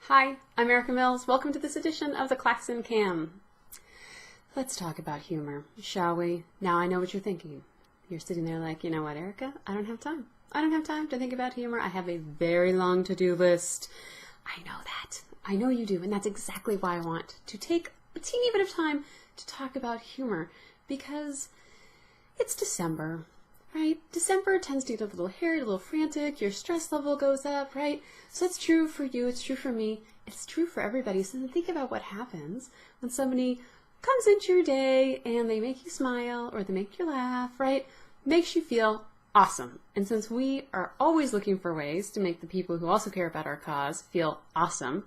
Hi, I'm Erica Mills. Welcome to this edition of the Class in Cam. Let's talk about humor, shall we? Now I know what you're thinking. You're sitting there like, you know what, Erica? I don't have time. I don't have time to think about humor. I have a very long to-do list. I know that. I know you do, and that's exactly why I want to take a teeny bit of time to talk about humor, because it's December. Right? December tends to get a little hairy, a little frantic, your stress level goes up, right? So it's true for you, it's true for me, it's true for everybody. So then think about what happens when somebody comes into your day and they make you smile or they make you laugh, right? Makes you feel awesome. And since we are always looking for ways to make the people who also care about our cause feel awesome,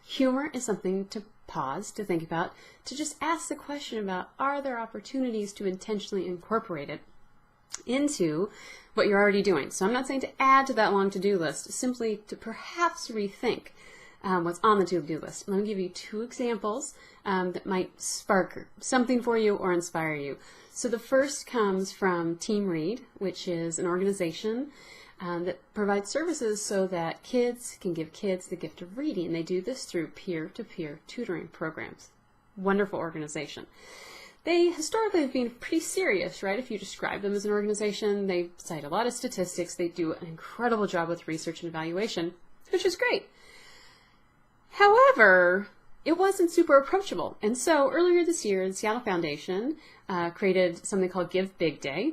humor is something to pause, to think about, to just ask the question about, are there opportunities to intentionally incorporate it into what you're already doing? So I'm not saying to add to that long to-do list, simply to perhaps rethink what's on the to-do list. Let me give you two examples that might spark something for you or inspire you. So the first comes from Team Read, which is an organization that provides services so that kids can give kids the gift of reading. They do this through peer-to-peer tutoring programs. Wonderful organization. They historically have been pretty serious, right? If you describe them as an organization, they cite a lot of statistics. They do an incredible job with research and evaluation, which is great. However, it wasn't super approachable. And so earlier this year, the Seattle Foundation created something called Give Big Day.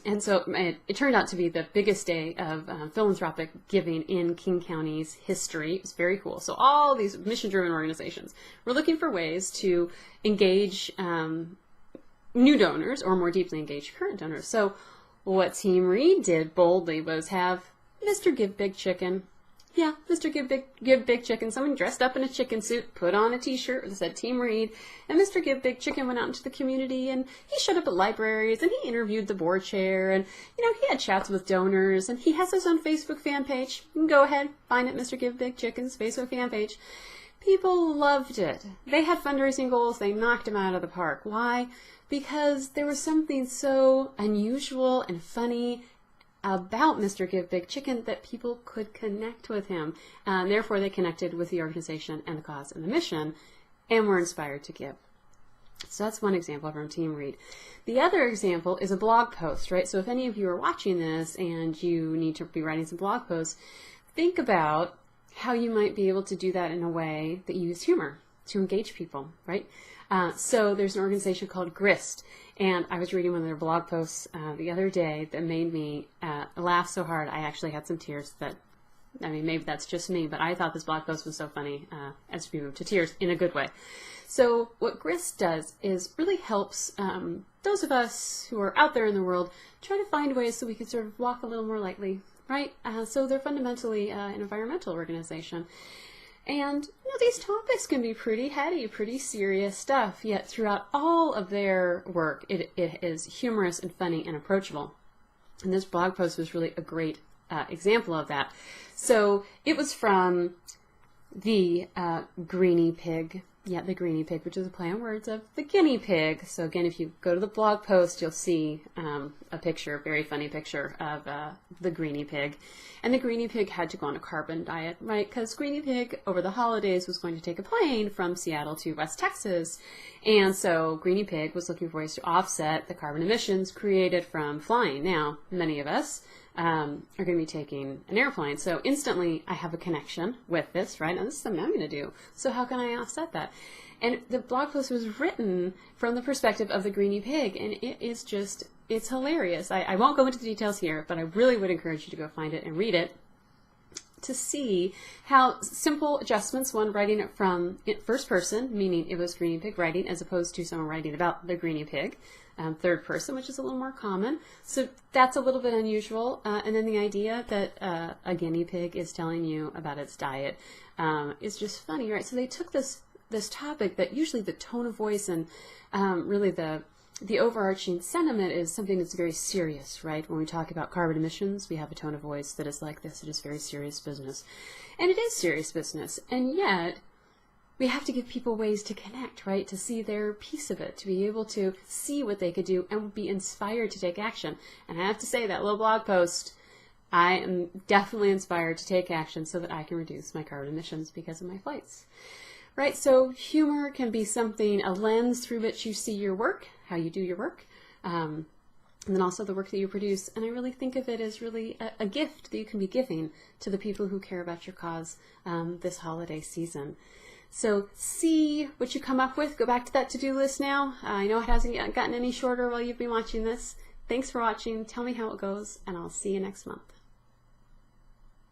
And so it turned out to be the biggest day of philanthropic giving in King County's history. It was very cool. So all these mission-driven organizations were looking for ways to engage new donors or more deeply engage current donors. So what Team Read did boldly was have Mr. Give Big Chicken. Yeah, Mr. Give Big Chicken. Someone dressed up in a chicken suit, put on a t-shirt that said Team Read, and Mr. Give Big Chicken went out into the community, and he showed up at libraries, and he interviewed the board chair, and, he had chats with donors, and he has his own Facebook fan page. You can go ahead, find it, Mr. Give Big Chicken's Facebook fan page. People loved it. They had fundraising goals. They knocked him out of the park. Why? Because there was something so unusual and funny about Mr. Give Big Chicken that people could connect with him. Therefore, they connected with the organization and the cause and the mission and were inspired to give. So that's one example from Team Read. The other example is a blog post, right? So if any of you are watching this and you need to be writing some blog posts, think about how you might be able to do that in a way that you use humor to engage people, right? So there's an organization called GRIST, and I was reading one of their blog posts the other day that made me laugh so hard I actually had some tears. Maybe that's just me, but I thought this blog post was so funny as to be moved to tears in a good way. So what GRIST does is really helps those of us who are out there in the world try to find ways so we can sort of walk a little more lightly, right? So they're fundamentally an environmental organization. And these topics can be pretty heady, pretty serious stuff, yet throughout all of their work, it is humorous and funny and approachable. And this blog post was really a great example of that. So it was from the Greenie Pig. Yeah, the Greenie Pig, which is a play on words of the guinea pig. So again, if you go to the blog post, you'll see a picture, a very funny picture of the Greenie Pig. And the Greenie Pig had to go on a carbon diet, right? Because Greenie Pig, over the holidays, was going to take a plane from Seattle to West Texas. And so Greenie Pig was looking for ways to offset the carbon emissions created from flying. Now, many of us are going to be taking an airplane. So instantly I have a connection with this, right? Now this is something I'm going to do. So how can I offset that? And the blog post was written from the perspective of the Greenie Pig, and it's hilarious. I won't go into the details here, but I really would encourage you to go find it and read it to see how simple adjustments, one writing it from first person, meaning it was Greenie Pig writing, as opposed to someone writing about the Greenie Pig, third person, which is a little more common. So that's a little bit unusual. And then the idea that a guinea pig is telling you about its diet is just funny, right? So they took this topic that usually the tone of voice and really the overarching sentiment is something that's very serious, right? When we talk about carbon emissions, we have a tone of voice that is like this. It is very serious business. And it is serious business. And yet, we have to give people ways to connect, right? To see their piece of it, to be able to see what they could do and be inspired to take action. And I have to say that little blog post I am definitely inspired to take action so that I can reduce my carbon emissions because of my flights. Right, so humor can be something, a lens through which you see your work, how you do your work, and then also the work that you produce. And I really think of it as really a gift that you can be giving to the people who care about your cause this holiday season. So see what you come up with. Go back to that to-do list now. I know it hasn't gotten any shorter while you've been watching this. Thanks for watching. Tell me how it goes, and I'll see you next month.